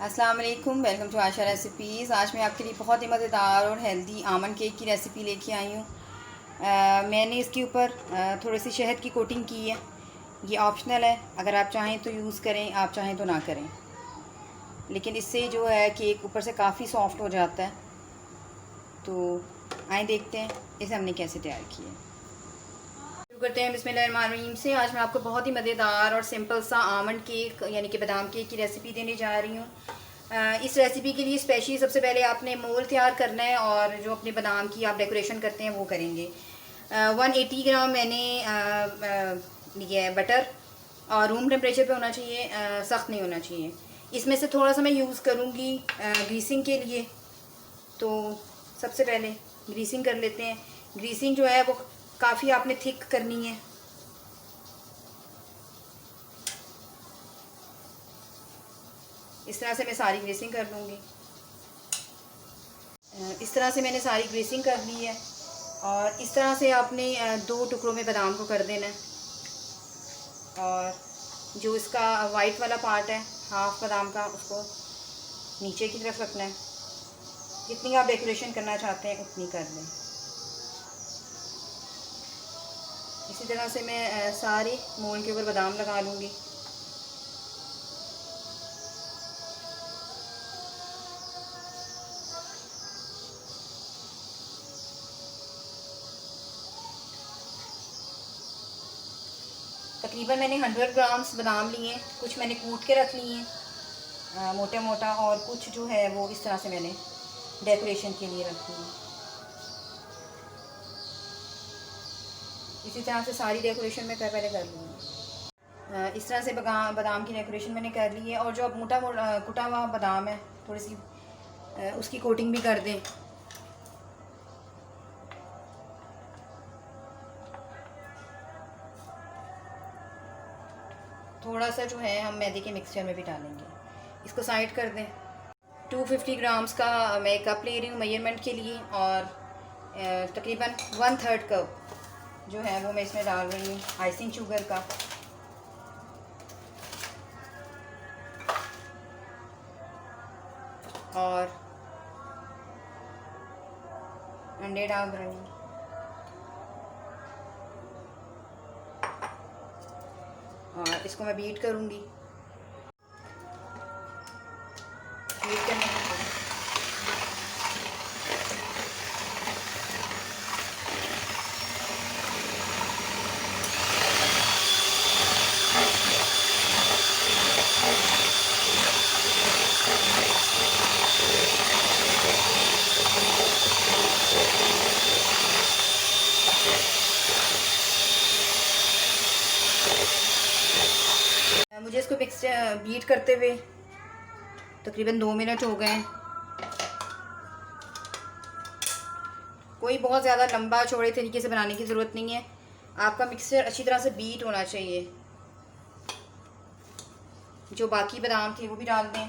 अस्सलाम वालेकुम, welcome to Asha recipes. आज मैं आपके लिए बहुत ही मज़ेदार और हेल्दी आमंड केक की रेसिपी लेके आई हूँ। मैंने इसके ऊपर थोड़ी सी शहद की कोटिंग की है। ये ऑप्शनल है, अगर आप चाहें तो यूज़ करें, आप चाहें तो ना करें। लेकिन इससे जो है केक ऊपर से काफ़ी सॉफ्ट हो जाता है। तो आए देखते हैं इसे हमने कैसे तैयार किया है। शुरू करते हैं बिस्मिल्लाहिर्रहमानिर्रहीम से। आज मैं आपको बहुत ही मज़ेदार और सिंपल सा आमंड केक यानी कि बादाम केक की रेसिपी देने जा रही हूँ। इस रेसिपी के लिए स्पेशली सबसे पहले आपने मोल तैयार करना है और जो अपने बादाम की आप डेकोरेशन करते हैं वो करेंगे। 180 ग्राम मैंने लिया है बटर और रूम टेम्परेचर पे होना चाहिए, सख्त नहीं होना चाहिए। इसमें से थोड़ा सा मैं यूज़ करूँगी ग्रीसिंग के लिए। तो सबसे पहले ग्रीसिंग कर लेते हैं। ग्रीसिंग जो है वो काफ़ी आपने थिक करनी है। इस तरह से मैं सारी ग्रीसिंग कर लूँगी। इस तरह से मैंने सारी ग्रीसिंग कर ली है और इस तरह से आपने 2 टुकड़ों में बादाम को कर देना है। और जो इसका वाइट वाला पार्ट है हाफ बादाम का, उसको नीचे की तरफ रखना है। जितनी आप डेकोरेशन करना चाहते हैं उतनी कर लें। इसी तरह से मैं सारे मोल के ऊपर बादाम लगा लूँगी। तकरीबन मैंने 100 ग्राम्स बादाम लिए, कुछ मैंने कूट के रख लिए हैं मोटा मोटा, और कुछ जो है वो इस तरह से मैंने डेकोरेशन के लिए रख लिए। इसी तरह से सारी डेकोरेशन मैं पहले कर लूँगी। इस तरह से बादाम की डेकोरेशन मैंने कर ली है। और जो अब मोटा कुटा हुआ बादाम है, थोड़ी सी उसकी कोटिंग भी कर दें। थोड़ा सा जो है हम मैदे के मिक्सचर में भी डालेंगे। इसको साइड कर दें। 250 ग्राम्स का मैं कप ले रही हूँ मेजरमेंट के लिए, और तकरीबन 1/3 कप जो है वो मैं इसमें डाल रही हूँ आइसिंग शुगर का। और अंडे डाल रही हूँ। और इसको मैं बीट करूँगी। बीट करने के बाद मुझे इसको बीट करते हुए तकरीबन 2 मिनट हो गए। कोई बहुत ज़्यादा लंबा चौड़े तरीके से बनाने की ज़रूरत नहीं है। आपका मिक्सचर अच्छी तरह से बीट होना चाहिए। जो बाकी बादाम थे वो भी डाल दें।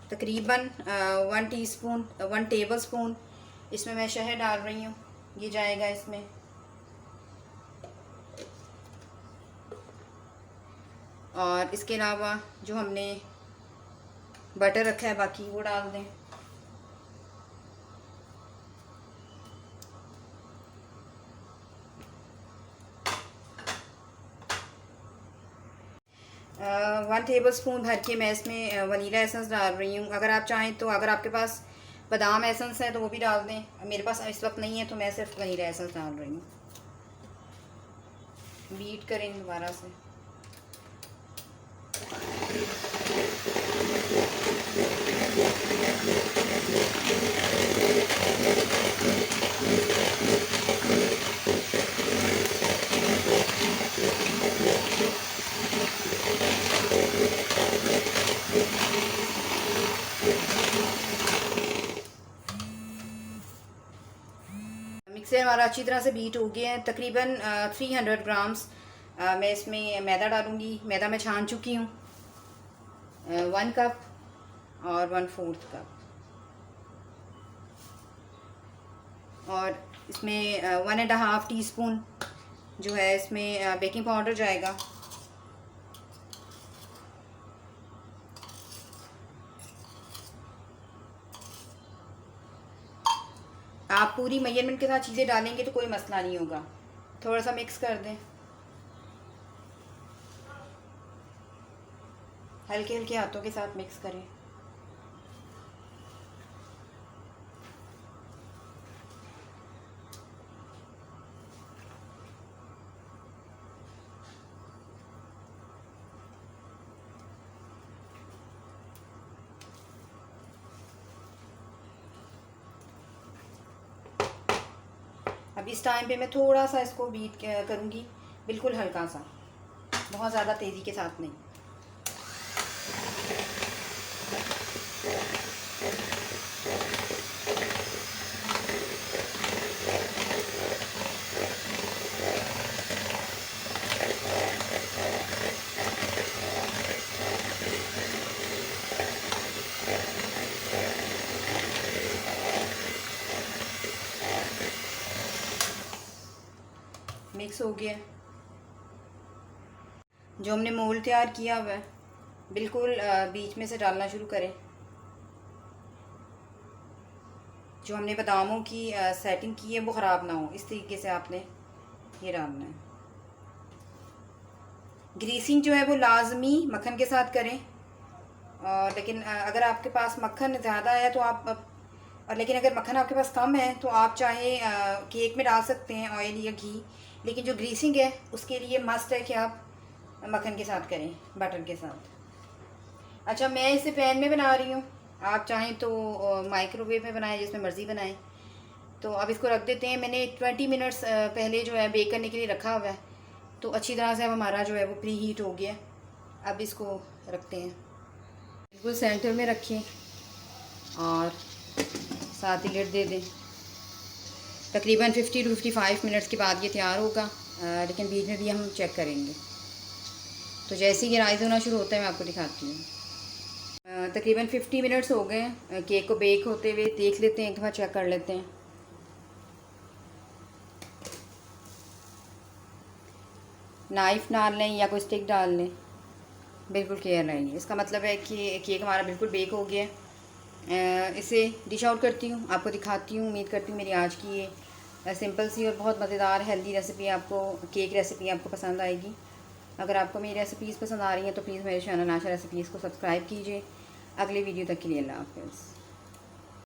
तकरीबन 1 टेबल स्पून इसमें मैं शहद डाल रही हूँ। ये जाएगा इसमें। और इसके अलावा जो हमने बटर रखा है बाकी वो डाल दें। वन टेबल स्पून भर के मैं इसमें वनीला एसेंस डाल रही हूँ। अगर आप चाहें तो, अगर आपके पास बादाम एसेंस है तो वो भी डाल दें। मेरे पास इस वक्त नहीं है तो मैं सिर्फ वनीला एसेंस डाल रही हूँ। बीट करें दोबारा से। मिक्सर हमारा अच्छी तरह से बीट हो गया है। तकरीबन 300 ग्राम्स मैं इसमें मैदा डालूँगी। मैदा मैं छान चुकी हूँ। 1 कप और 1/4 कप। और इसमें 1.5 टीस्पून जो है इसमें बेकिंग पाउडर जाएगा। आप पूरी मेजरमेंट के साथ चीज़ें डालेंगे तो कोई मसला नहीं होगा। थोड़ा सा मिक्स कर दें, हल्के हल्के हाथों के साथ मिक्स करें। अब इस टाइम पे मैं थोड़ा सा इसको बीट करूँगी, बिल्कुल हल्का सा, बहुत ज़्यादा तेज़ी के साथ नहीं। मिक्स हो गया। जो हमने मोल्ड तैयार किया हुआ है बिल्कुल बीच में से डालना शुरू करें। जो हमने बादामों की सेटिंग की है वो ख़राब ना हो, इस तरीके से आपने ये डालना है। ग्रीसिंग जो है वो लाजमी मक्खन के साथ करें, लेकिन अगर आपके पास मक्खन ज़्यादा है तो आप और लेकिन अगर मक्खन आपके पास कम है तो आप चाहे केक में डाल सकते हैं ऑयल या घी, लेकिन जो ग्रीसिंग है उसके लिए मस्ट है कि आप मक्खन के साथ करें, बटर के साथ। अच्छा, मैं इसे पैन में बना रही हूँ, आप चाहें तो माइक्रोवेव में बनाएं, जिसमें मर्ज़ी बनाएं। तो अब इसको रख देते हैं। मैंने 20 मिनट्स पहले जो है बेक करने के लिए रखा हुआ है, तो अच्छी तरह से अब हमारा जो है वो प्री हीट हो गया। अब इसको रखते हैं, बिल्कुल सेंटर में रखें और साथ ही लिड दे दें। तकरीबन 50 to 55 मिनट्स के बाद ये तैयार होगा, लेकिन बीच में भी हम चेक करेंगे। तो जैसे ही ये राइज़ होना शुरू होता है मैं आपको दिखाती हूँ। तकरीबन 50 मिनट्स हो गए हैं केक को बेक होते हुए। देख लेते हैं, एक बार चेक कर लेते हैं। नाइफ़ डाल लें या कोई स्टिक डाल लें, बिल्कुल क्लियर रहेंगे। इसका मतलब है कि केक हमारा बिल्कुल बेक हो गया है। इसे डिश आउट करती हूँ, आपको दिखाती हूँ। उम्मीद करती हूँ मेरी आज की ये सिंपल सी और बहुत मज़ेदार हेल्दी रेसिपी आपको, केक रेसिपी आपको पसंद आएगी। अगर आपको मेरी रेसिपीज़ पसंद आ रही हैं तो प्लीज़ मेरे चैनल आशा रेसिपीज़ को सब्सक्राइब कीजिए। अगले वीडियो तक के लिए अल्लाह हाफ़िज़।